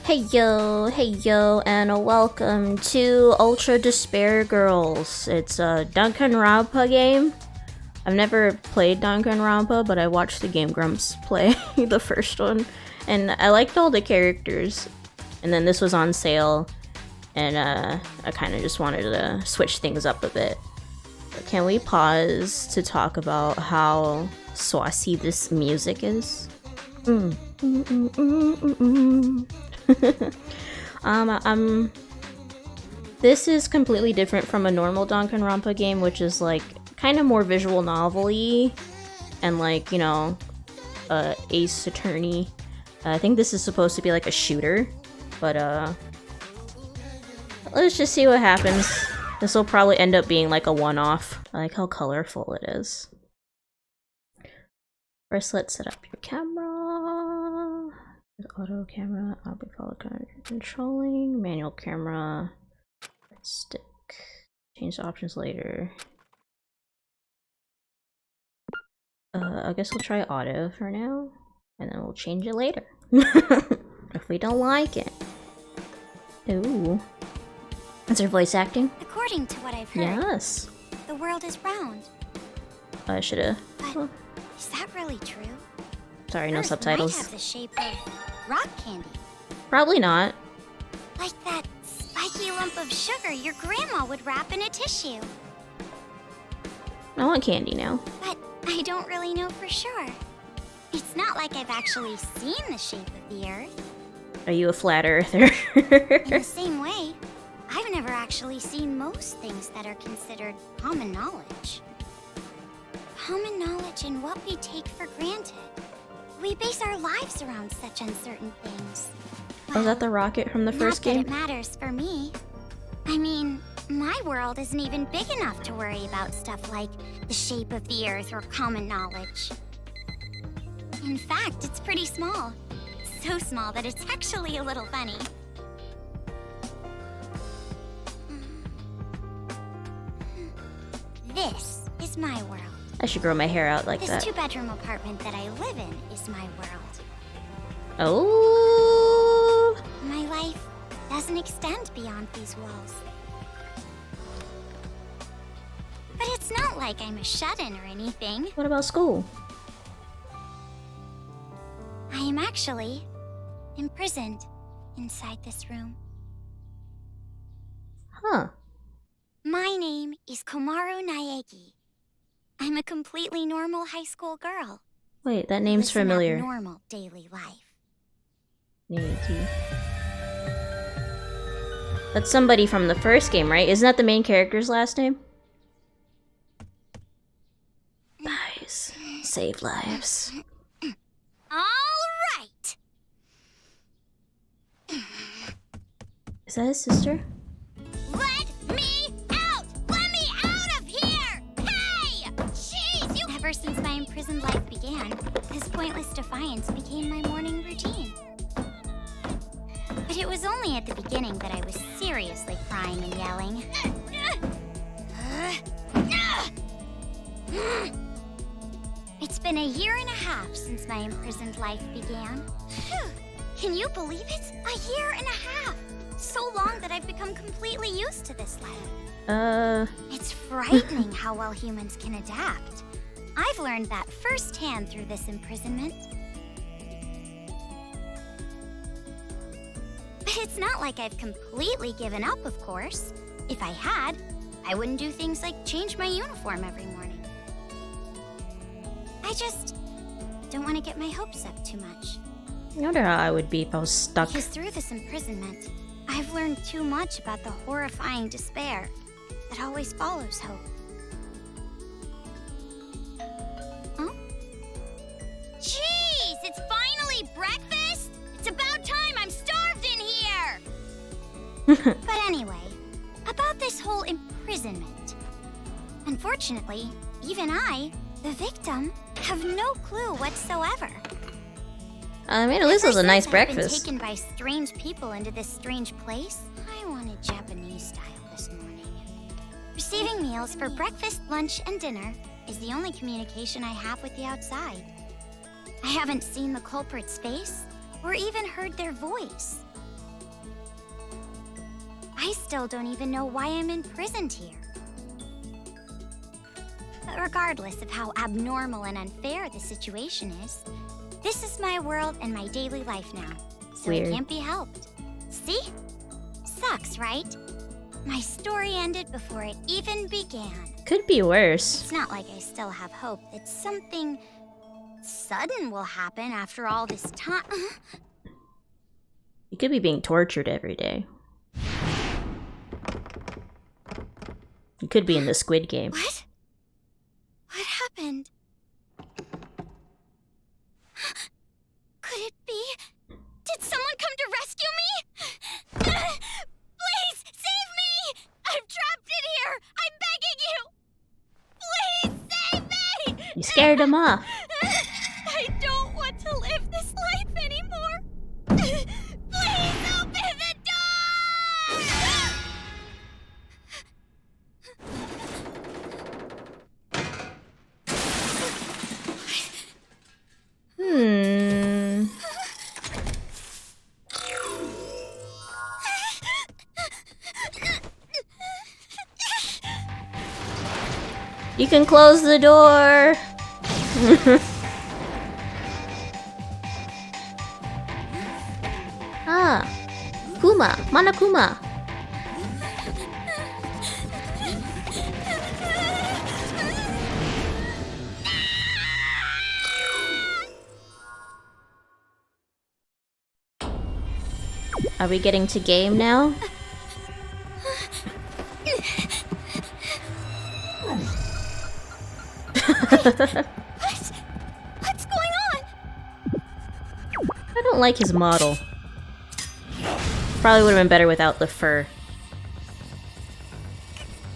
Hey yo, and welcome to Ultra Despair Girls. It's a Danganronpa game. I've never played Danganronpa, but I watched the Game Grumps play the first one, and I liked all the characters. And then this was on sale, and I kind of just wanted to switch things up a bit. But can we pause to talk about how saucy this music is? This is completely different from a normal Danganronpa game, which is like kind of more visual novel-y and like, you know, Ace Attorney. I think this is supposed to be like a shooter, but let's just see what happens. This will probably end up being like a one-off. I like how colorful it is. First, let's set up your camera. Auto camera, object follow controlling, manual camera, stick. Change the options later. I guess we'll try auto for now, and then we'll change it later if we don't like it. Ooh, is there voice acting? According to what I've heard, yes, the world is round. I should've. But is that really true? Sorry, no Earth subtitles. might have the shape of rock candy. Probably not. Like that spiky lump of sugar your grandma would wrap in a tissue. I want candy now. But I don't really know for sure. It's not like I've actually seen the shape of the Earth. Are you a flat earther? In the same way, I've never actually seen most things that are considered common knowledge. Common knowledge in what we take for granted. We base our lives around such uncertain things. Well, was that the rocket from the first game? Not that it matters for me. I mean, my world isn't even big enough to worry about stuff like the shape of the Earth or common knowledge. In fact, it's pretty small. So small that it's actually a little funny. This is my world. I should grow my hair out like that. This two-bedroom apartment that I live in is my world. Oh. My life doesn't extend beyond these walls. But it's not like I'm a shut-in or anything. What about school? I am actually imprisoned inside this room. Huh. My name is Komaru Naegi. I'm a completely normal high school girl. Wait, that name's Living out familiar. normal daily life. Naegi. That's somebody from the first game, right? Isn't that the main character's last name? Nice. Save lives. All right. Is that his sister? Let me out! Let me out of here! Hey! Jeez, you... Ever since my imprisoned life began, this pointless defiance became my morning routine. But it was only at the beginning that I was seriously crying and yelling. It's been a year and a half since my imprisoned life began. Can you believe it? A year and a half! So long that I've become completely used to this life. It's frightening how well humans can adapt. I've learned that firsthand through this imprisonment. But it's not like I've completely given up, of course. If I had, I wouldn't do things like change my uniform every morning. I just don't want to get my hopes up too much. I wonder how I would be if I was stuck. Because through this imprisonment, I've learned too much about the horrifying despair that always follows hope. Huh? Jeez, it's finally breakfast! It's about time, I'm starved in here! But anyway, about this whole imprisonment. Unfortunately, even I, the victim, have no clue whatsoever. I mean, at least it was a nice I've breakfast. been taken by strange people into this strange place. I wanted Japanese style this morning. Receiving meals for breakfast, lunch, and dinner is the only communication I have with the outside. I haven't seen the culprit's face or even heard their voice. I still don't even know why I'm imprisoned here. But regardless of how abnormal and unfair the situation is, this is my world and my daily life now. So Weird. it can't be helped. See? Sucks, right? My story ended before it even began. Could be worse. It's not like I still have hope that something sudden will happen after all this time. You could be being tortured every day. You could be in the Squid Game. What? What happened? Could it be? Did someone come to rescue me? Please, save me! I'm trapped in here! I'm begging you! Please, save me! You scared him off. I don't want to live this life anymore! Please open the door! You can close the door. Ah, Kuma, Manakuma. Are we getting to game now? What's going on? I don't like his model. Probably would have been better without the fur.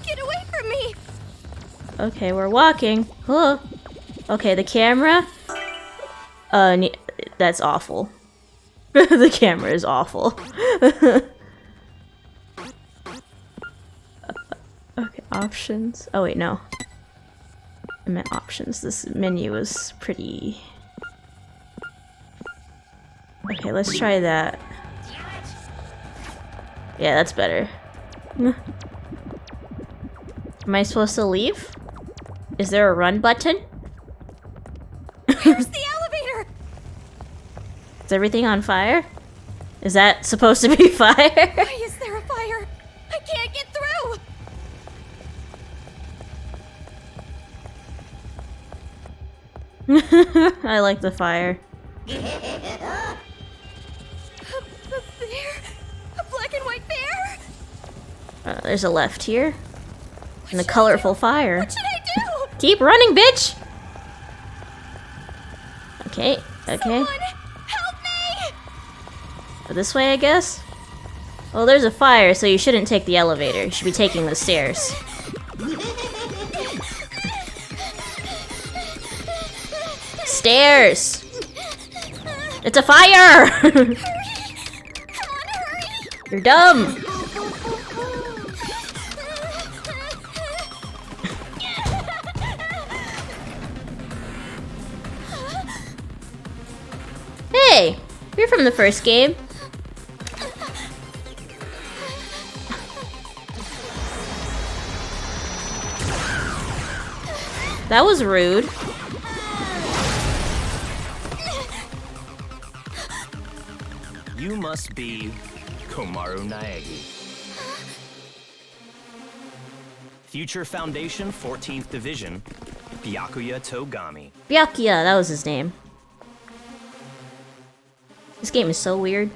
Get away from me! Okay, we're walking. Huh. Okay, the camera. That's awful. The camera is awful. Okay, options. Oh wait, no. I meant options. This menu is pretty... Okay, let's try that. Yeah, that's better. Am I supposed to leave? Is there a run button? Where's the elevator? Is everything on fire? Is that supposed to be fire? Why is there a fire? I can't get through! I like the fire. A bear? A black and white bear? There's a left here. And a colorful fire. What should I do? Keep running, bitch! Okay, okay. Someone help me! This way, I guess? Well, there's a fire, so you shouldn't take the elevator. You should be taking the stairs. Stairs! It's a fire! Come on, hurry! You're dumb! Hey! You're from the first game. That was rude. You must be Komaru Naegi. Future Foundation 14th Division, Byakuya Togami. Byakuya, that was his name. This game is so weird.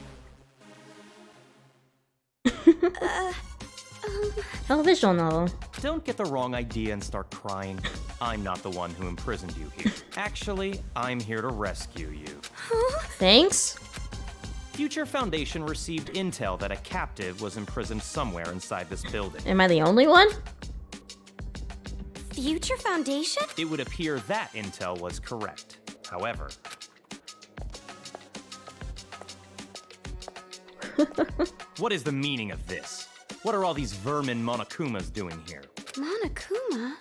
Television novel. Don't get the wrong idea and start crying. I'm not the one who imprisoned you here. Actually, I'm here to rescue you. Thanks. Future Foundation received intel that a captive was imprisoned somewhere inside this building. Am I the only one? Future Foundation? It would appear that intel was correct. However... What is the meaning of this? What are all these vermin Monokumas doing here? Monokuma?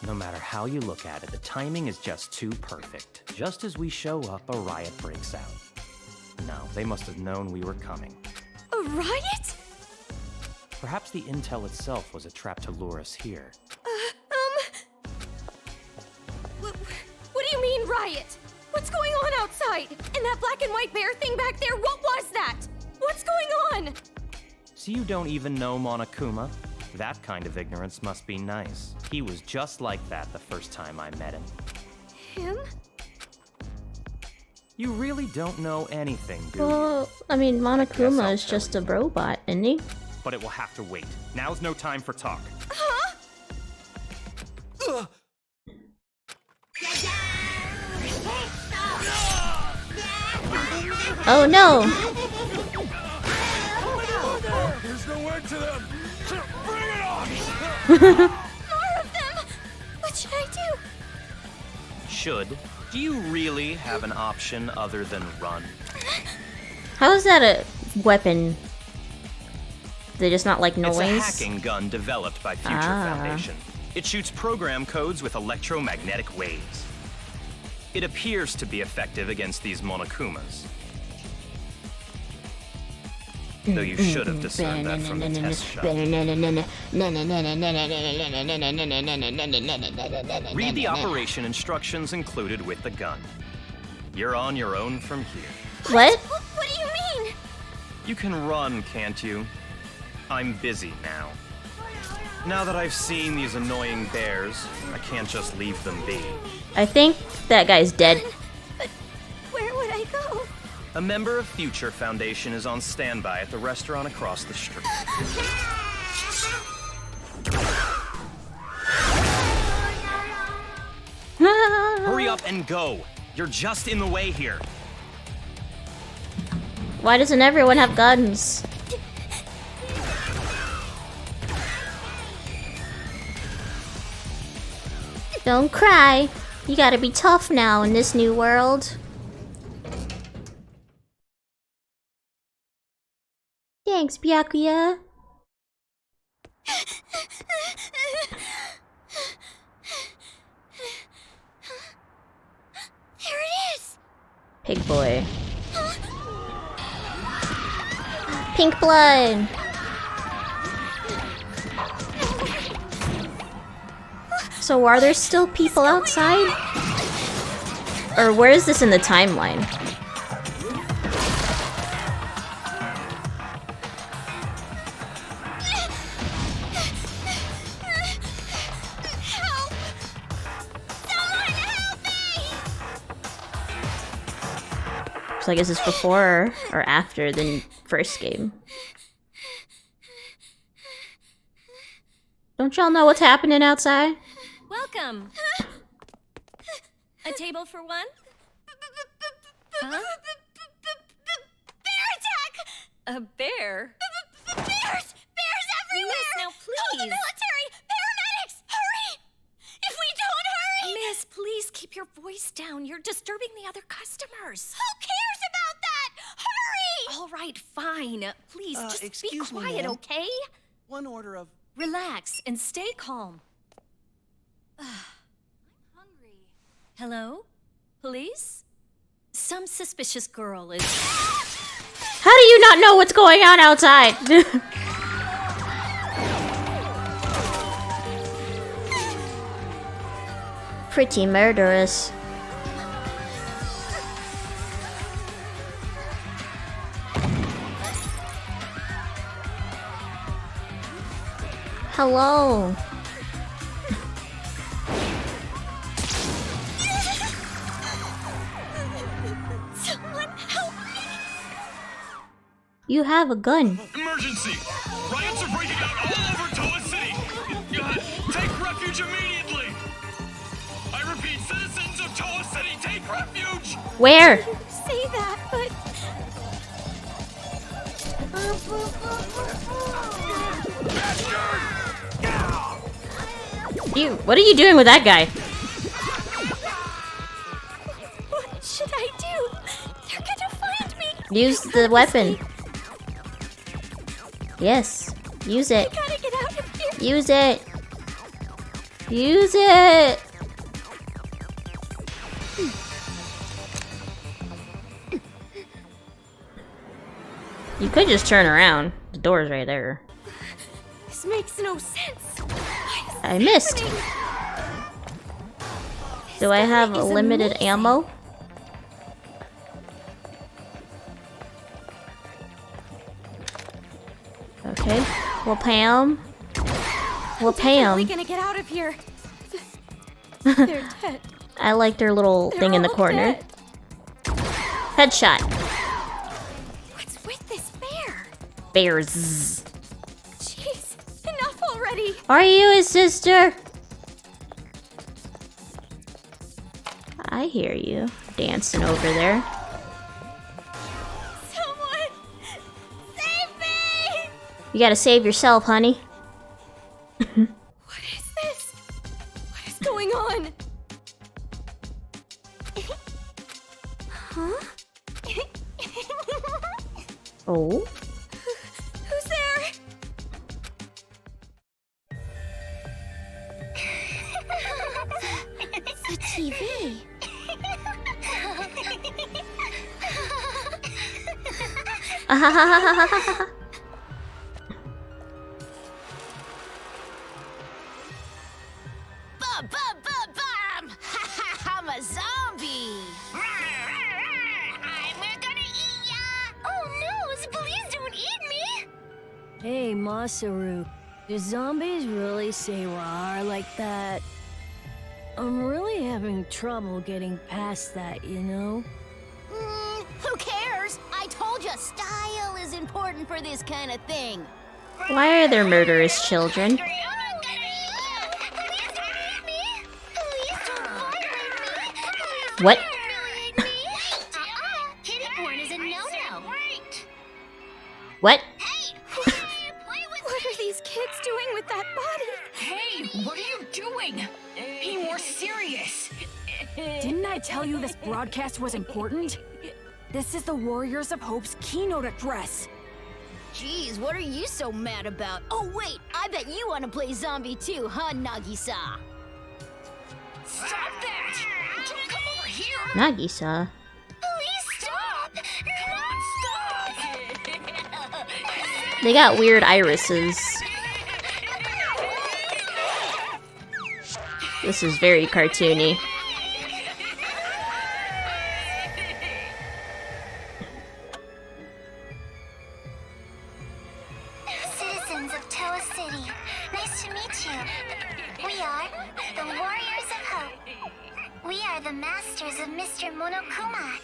No matter how you look at it, the timing is just too perfect. Just as we show up, a riot breaks out. No, they must have known we were coming. A riot? Perhaps the intel itself was a trap to lure us here. What do you mean, riot? What's going on outside? And that black and white bear thing back there, what was that? What's going on? So you don't even know Monokuma? That kind of ignorance must be nice. He was just like that the first time I met him. Him? You really don't know anything, do you? Well, I mean, Monokuma is just a robot, isn't he? But it will have to wait. Now's no time for talk. Huh? Oh no! There's no end to them! Bring it on! More of them! What should I do? Should? Do you really have an option other than run? How is that a weapon? They just not like noise? It's a hacking gun developed by Future Foundation. It shoots program codes with electromagnetic waves. It appears to be effective against these Monokumas. Though you should have discerned that from the test shot. Read the operation instructions included with the gun. You're on your own from here. What? What do you mean? You can run, can't you? I'm busy now. Now that I've seen these annoying bears, I can't just leave them be. I think that guy's dead. But where would I go? A member of Future Foundation is on standby at the restaurant across the street. Hurry up and go! You're just in the way here. Why doesn't everyone have guns? Don't cry. You gotta be tough now in this new world. Thanks, Byakuya. There it is! Pig boy. Pink blood. So are there still people outside? Or where is this in the timeline? Help! Someone help me! So I guess it's before or after the first game. Don't y'all know what's happening outside? Welcome. A table for one? Huh? Bear attack! A bear? Bears! Bears everywhere! Miss, now please! Call the military! Paramedics! Hurry! If we don't hurry! Miss, please keep your voice down. You're disturbing the other customers. Who cares about that? Hurry! All right, fine. Please, just be excuse me, quiet, ma'am. okay? One order of... Relax and stay calm. I'm hungry. Hello? Police? Some suspicious girl is... How do you not know what's going on outside? Pretty murderous. Hello. Someone help me! You have a gun. Emergency! Riots are breaking out all over Toa City! Take refuge immediately! I repeat, citizens of Toa City, take refuge! Where? Say that, but... What are you doing with that guy? What should I do? They're gonna find me! Use the weapon. Yes. Use it. I gotta get out of here! Use it. Use it. You could just turn around. The door's right there. This makes no sense. I missed. Do I have limited ammo? Okay. Well, Pam. Well, Definitely Pam. gonna get out of here. They're dead. I like their little thing in the all corner. dead. Headshot. What's with this bear? Bears. Jeez, enough already. Are you his sister? I hear you dancing over there. Someone save me! You gotta save yourself, honey. What is this? What is going on? Huh? Oh? Who's there? It's the TV. Bum! I'm a zombie! I'm gonna eat ya! Oh no, please don't eat me! Hey, Masaru, do zombies really say rawr like that? I'm really having trouble getting past that, you know? Who cares? I told you, style is important for this kind of thing. Why are there murderous children? What? Kitty porn is a no-no. What? What are these kids doing with that body? Hey, what are you doing? Be more serious. Didn't I tell you this broadcast was important? This is the Warriors of Hope's keynote address. Jeez, what are you so mad about? Oh wait, I bet you want to play zombie too, huh, Nagisa? Stop that! Don't come over here! Nagisa. Please stop! Come on, stop! They got weird irises. This is very cartoony. Citizens of Toa City, nice to meet you. We are the Warriors of Hope. We are the masters of Mr. Monokuma.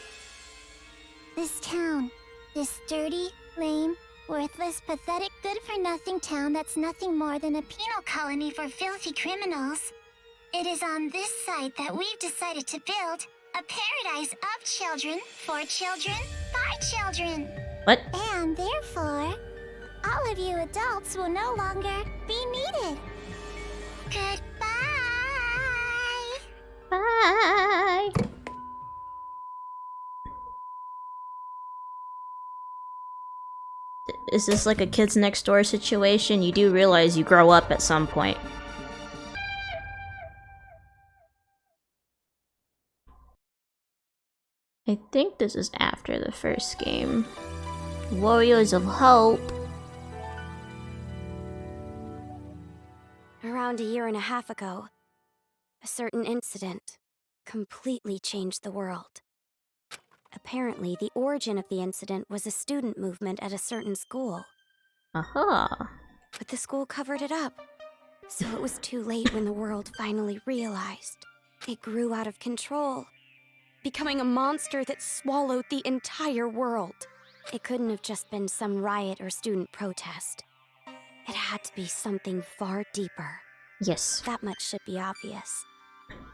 This town, this dirty, lame, worthless, pathetic, good-for-nothing town that's nothing more than a penal colony for filthy criminals. It is on this site that we've decided to build a paradise of children, for children, by children. What? And therefore, all of you adults will no longer be needed. Goodbye. Bye. Is this like a kids next door situation? You do realize you grow up at some point. I think this is after the first game. Warriors of Hope. Around a year and a half ago, a certain incident completely changed the world. Apparently, the origin of the incident was a student movement at a certain school. Aha. But the school covered it up, so it was too late when the world finally realized. It grew out of control, becoming a monster that swallowed the entire world. It couldn't have just been some riot or student protest. It had to be something far deeper. Yes. That much should be obvious.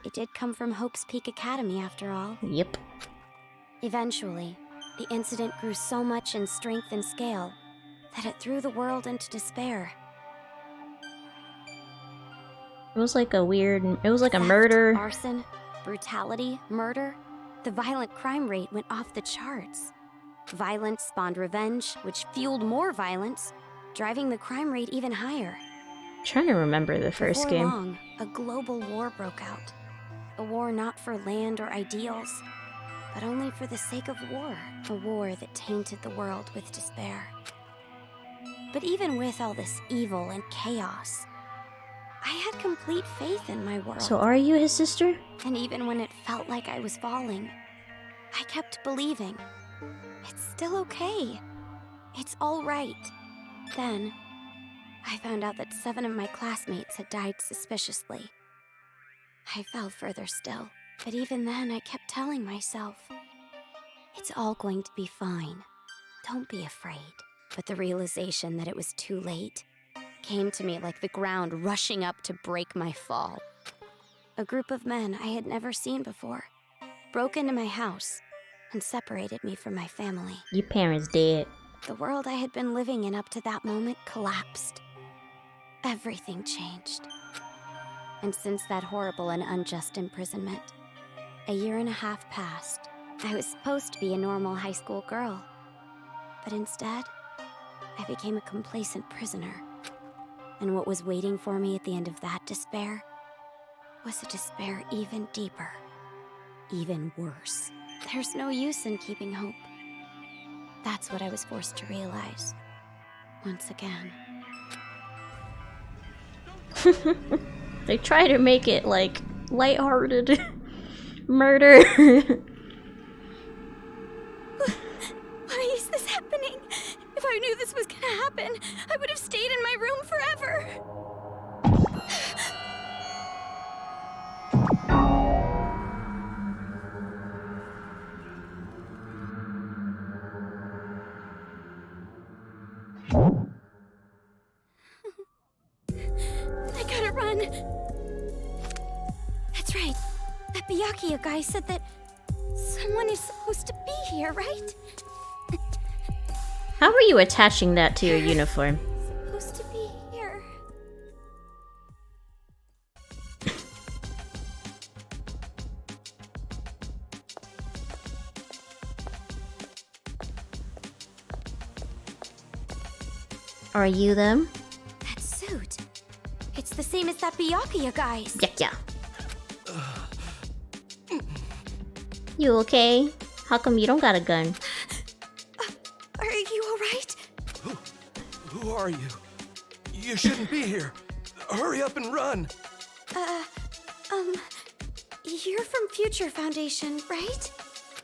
It did come from Hope's Peak Academy, after all. Yep. Eventually, the incident grew so much in strength and scale that it threw the world into despair. It was like a weird... It was like a Theft, murder. arson, brutality, murder. The violent crime rate went off the charts. Violence spawned revenge, which fueled more violence, driving the crime rate even higher. I'm trying to remember the first Before game. long, a global war broke out. A war not for land or ideals, but only for the sake of war. A war that tainted the world with despair. But even with all this evil and chaos, I had complete faith in my world. So are you his sister? And even when it felt like I was falling, I kept believing. It's still okay. It's all right. Then, I found out that 7 of my classmates had died suspiciously. I fell further still, but even then I kept telling myself, it's all going to be fine. Don't be afraid. But the realization that it was too late came to me like the ground rushing up to break my fall. A group of men I had never seen before broke into my house and separated me from my family. Your parents dead. The world I had been living in up to that moment collapsed. Everything changed. And since that horrible and unjust imprisonment, a 1.5 years passed. I was supposed to be a normal high school girl, but instead, I became a complacent prisoner. And what was waiting for me at the end of that despair was a despair even deeper, even worse. There's no use in keeping hope. That's what I was forced to realize once again. They try to make it like lighthearted murder. Why is this happening? If I knew this was gonna happen, I would have stayed in my room forever. I gotta run. That's right. That Byakuya guy said that someone is supposed to be here, right? How are you attaching that to your uniform? Supposed to be here. Are you them? That suit. It's the same as that Byakuya guy's. Yeah. You okay? How come you don't got a gun? Are you alright? Who are you? You shouldn't be here. Hurry up and run. You're from Future Foundation, right?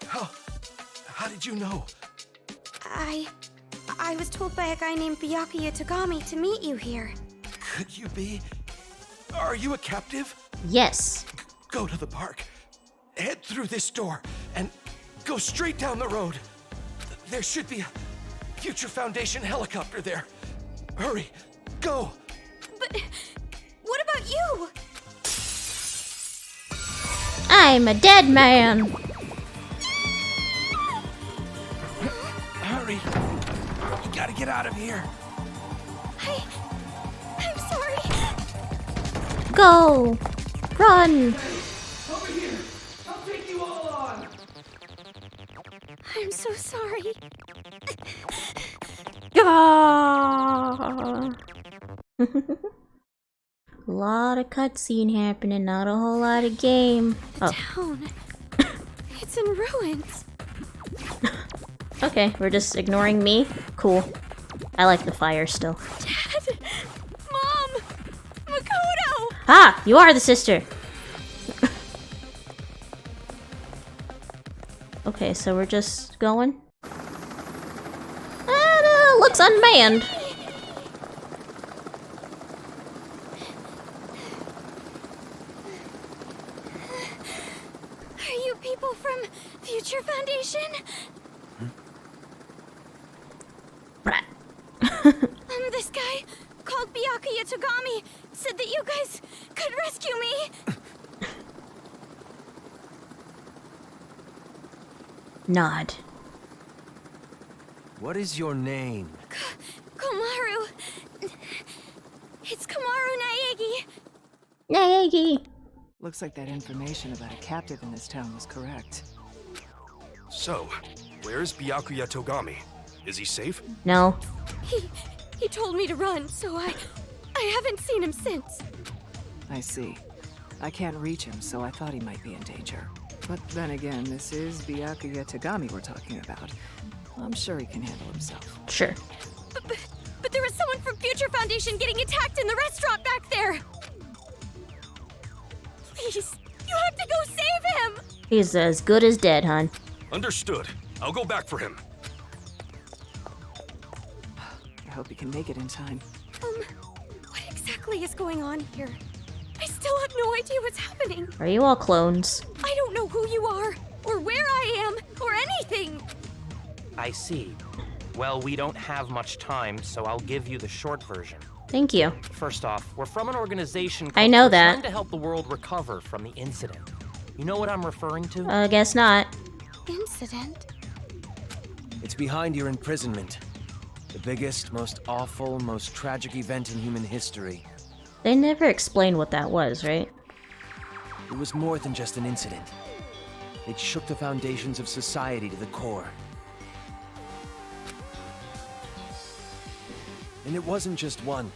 How did you know? I was told by a guy named Byakuya Togami to meet you here. Could you be? Are you a captive? Yes. Go to the park. Head through this door and go straight down the road. There should be a Future Foundation helicopter there. Hurry, go. But what about you? I'm a dead man. Hurry. You gotta get out of here. I'm sorry. Go. Run. Over here. I'll take you all on. I'm so sorry. Ah. A lot of cutscene happening, not a whole lot of game. The town. It's in ruins. Okay, we're just ignoring me. Cool. I like the fire still. Dad! Mom! Makoto! Ah! You are the sister! Okay, so we're just going? Looks unmanned! Are you people from Future Foundation? Brat. This guy called Byakuya Togami said that you guys could rescue me. Nod. What is your name? Komaru. It's Komaru Naegi. Naegi. Looks like that information about a captive in this town was correct. So, where's Byakuya Togami? Is he safe? No. He told me to run, so I haven't seen him since. I see. I can't reach him, so I thought he might be in danger. But then again, this is Byakuya Togami we're talking about. I'm sure he can handle himself. Sure. But there was someone Future Foundation getting attacked in the restaurant back there! Please, you have to go save him! He's as good as dead, hon. Understood. I'll go back for him. I hope he can make it in time. What exactly is going on here? I still have no idea what's happening. Are you all clones? I don't know who you are, or where I am, or anything. I see. Well, we don't have much time, so I'll give you the short version. Thank you. First off, we're from an organization I know that. trying to help the world recover from the incident. You know what I'm referring to? Guess not. Incident? It's behind your imprisonment. The biggest, most awful, most tragic event in human history. They never explained what that was, right? It was more than just an incident. It shook the foundations of society to the core. And it wasn't just one.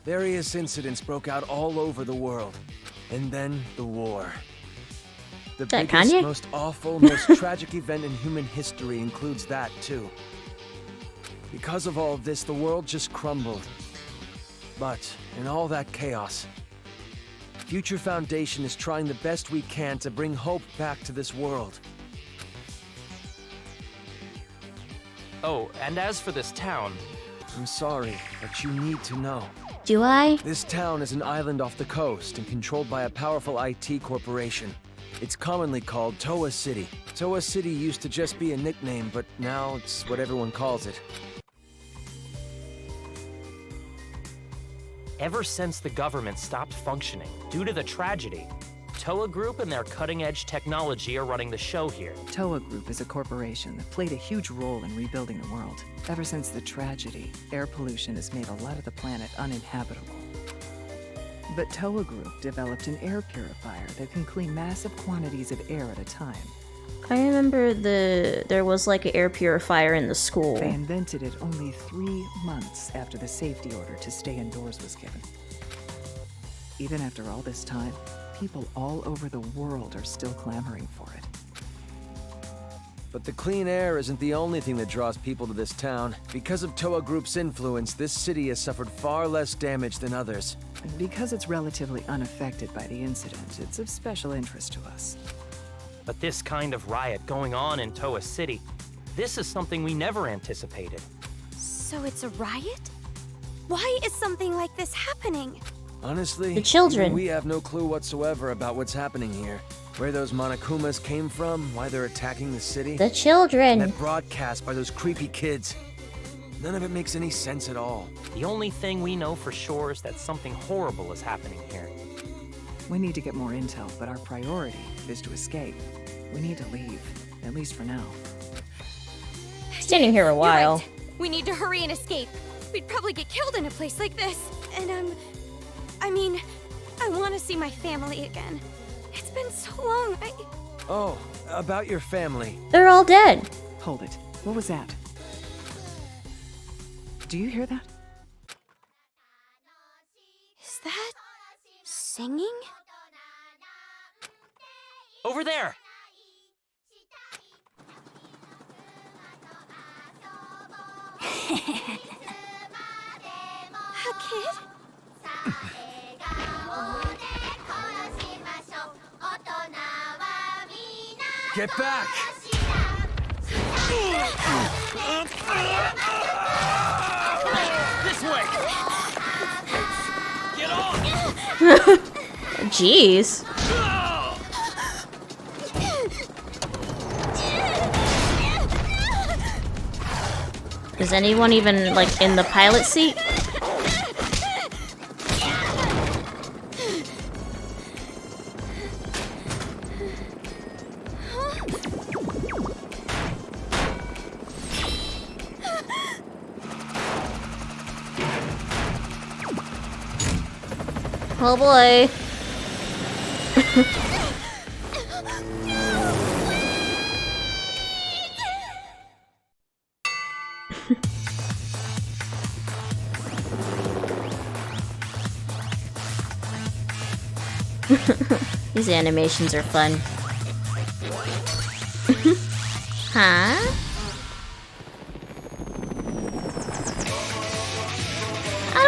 Various incidents broke out all over the world. And then the war. The that biggest, Kanye? most awful, most tragic event in human history includes that, too. Because of all of this, the world just crumbled. But, in all that chaos, Future Foundation is trying the best we can to bring hope back to this world. Oh, and as for this town... I'm sorry, but you need to know. Do I? This town is an island off the coast and controlled by a powerful IT corporation. It's commonly called Toa City. Toa City used to just be a nickname, but now it's what everyone calls it. Ever since the government stopped functioning due to the tragedy, Toa Group and their cutting-edge technology are running the show here. Toa Group is a corporation that played a huge role in rebuilding the world. Ever since the tragedy, air pollution has made a lot of the planet uninhabitable. But Toa Group developed an air purifier that can clean massive quantities of air at a time. I remember there was like an air purifier in the school. They invented it only 3 months after the safety order to stay indoors was given. Even after all this time, people all over the world are still clamoring for it. But the clean air isn't the only thing that draws people to this town. Because of Toa Group's influence, this city has suffered far less damage than others. And because it's relatively unaffected by the incident, it's of special interest to us. But this kind of riot going on in Toa City, this is something we never anticipated. So it's a riot? Why is something like this happening? Honestly, the children. We have no clue whatsoever about what's happening here. Where those Monokumas came from, why they're attacking the city. The children. That broadcast by those creepy kids. None of it makes any sense at all. The only thing we know for sure is that something horrible is happening here. We need to get more intel, but our priority is to escape. We need to leave, at least for now. Standing here a while. You're right. We need to hurry and escape. We'd probably get killed in a place like this. And I want to see my family again. It's been so long. Oh, about your family. They're all dead. Hold it. What was that? Do you hear that? Is that singing? Over there! A kid? Get back! This way! Get on! Jeez. Is anyone even, like, in the pilot seat? Oh boy. These animations are fun. Huh?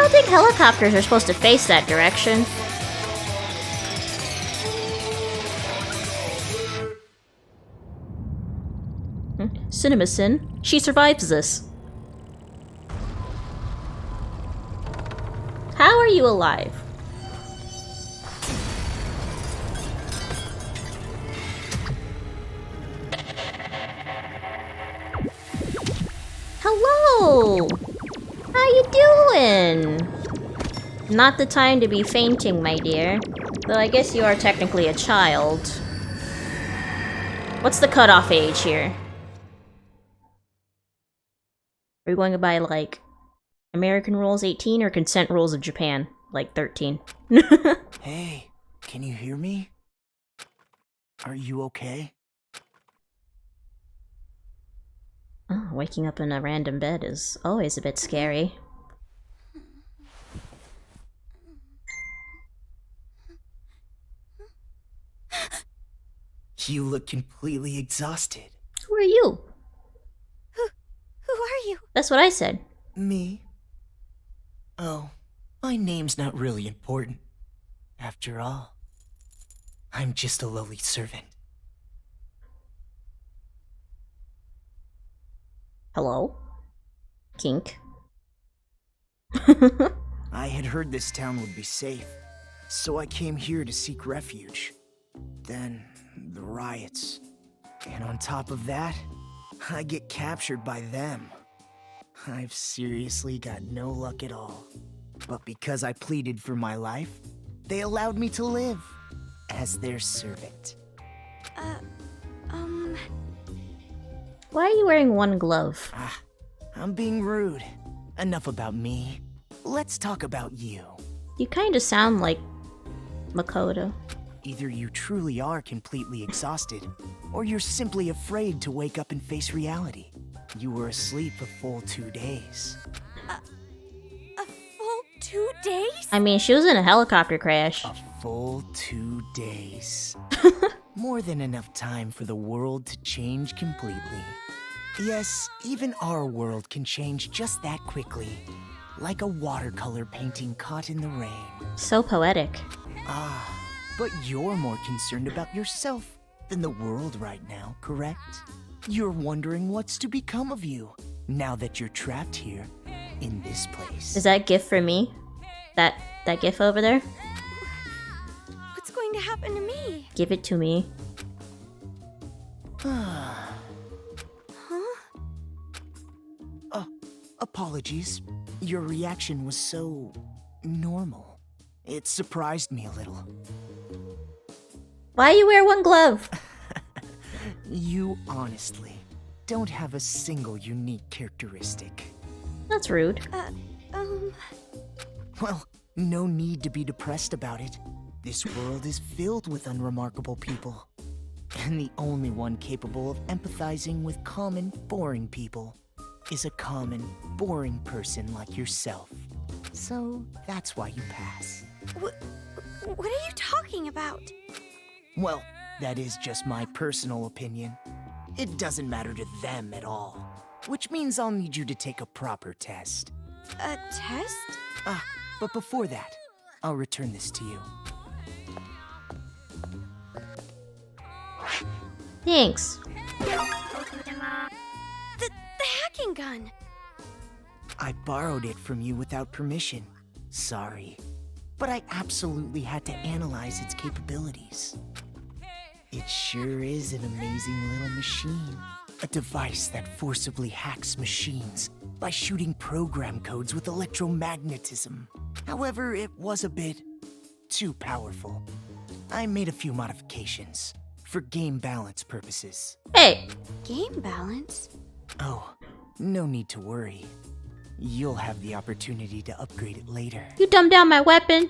don't think helicopters are supposed to face that direction. CinemaSin, she survives this. How are you alive? Hello! How you doing? Not the time to be fainting, my dear. Though I guess you are technically a child. What's the cutoff age here? Are we going by, like, American rules 18 or consent rules of Japan? Like 13. Hey, can you hear me? Are you okay? Oh, waking up in a random bed is always a bit scary. You look completely exhausted. Who are you? Who are you? That's what I said. Me? Oh, my name's not really important. After all, I'm just a lowly servant. Hello? Kink. I had heard this town would be safe, so I came here to seek refuge. Then, the riots. And on top of that, I get captured by them. I've seriously got no luck at all. But because I pleaded for my life, they allowed me to live as their servant. Why are you wearing one glove? I'm being rude. Enough about me. Let's talk about you. You kinda sound like Makoto. Either you truly are completely exhausted, or you're simply afraid to wake up and face reality. You were asleep a full 2 days. A full 2 days? I mean, she was in a helicopter crash. A full 2 days. More than enough time for the world to change completely. Yes, even our world can change just that quickly. Like a watercolor painting caught in the rain. So poetic. But you're more concerned about yourself than the world right now, correct? You're wondering what's to become of you now that you're trapped here in this place. Is that GIF for me? That GIF over there? What's going to happen to me? Give it to me. Apologies. Your reaction was so normal. It surprised me a little. Why you wear one glove? You honestly don't have a single unique characteristic. That's rude. Well, no need to be depressed about it. This world is filled with unremarkable people. And the only one capable of empathizing with common, boring people is a common, boring person like yourself. So that's why you pass. What are you talking about? Well, that is just my personal opinion. It doesn't matter to them at all. Which means I'll need you to take a proper test. A test? But before that, I'll return this to you. Thanks. The hacking gun! I borrowed it from you without permission. Sorry. But I absolutely had to analyze its capabilities. It sure is an amazing little machine. A device that forcibly hacks machines by shooting program codes with electromagnetism. However, it was a bit too powerful. I made a few modifications for game balance purposes. Hey! Game balance? Oh, no need to worry. You'll have the opportunity to upgrade it later. You dumbed down my weapon?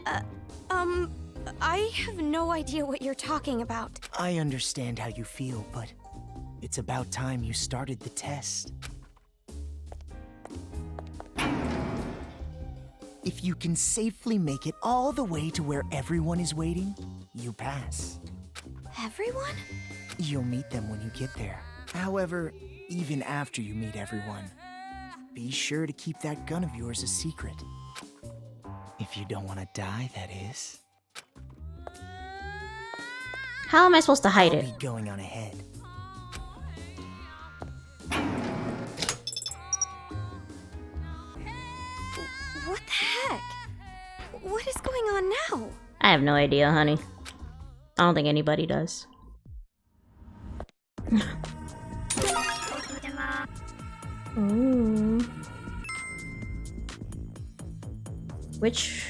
I have no idea what you're talking about. I understand how you feel, but it's about time you started the test. If you can safely make it all the way to where everyone is waiting, you pass. Everyone? You'll meet them when you get there. However, even after you meet everyone, be sure to keep that gun of yours a secret. If you don't want to die, that is. How am I supposed to hide I'll it? be going on ahead. What the heck? What is going on now? I have no idea, honey. I don't think anybody does. Ooh. Which...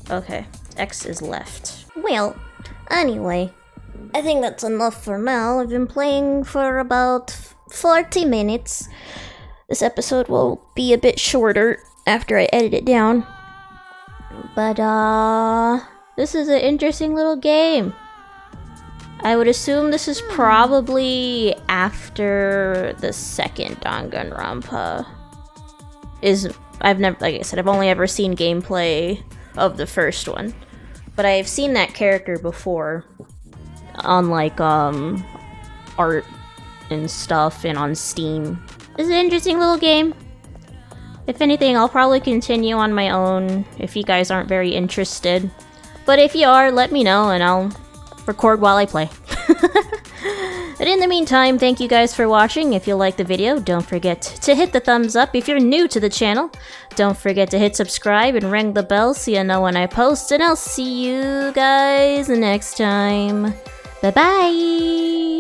Okay, X is left. Well, anyway, I think that's enough for now. I've been playing for about 40 minutes. This episode will be a bit shorter after I edit it down. But, this is an interesting little game. I would assume this is probably after the second Danganronpa. I've never, like I said, I've only ever seen gameplay of the first one. But I've seen that character before on, like, art and stuff and on Steam. It's an interesting little game. If anything, I'll probably continue on my own if you guys aren't very interested. But if you are, let me know and I'll record while I play. But in the meantime, thank you guys for watching. If you liked the video, don't forget to hit the thumbs up. If you're new to the channel, don't forget to hit subscribe and ring the bell so you know when I post. And I'll see you guys next time. Bye-bye!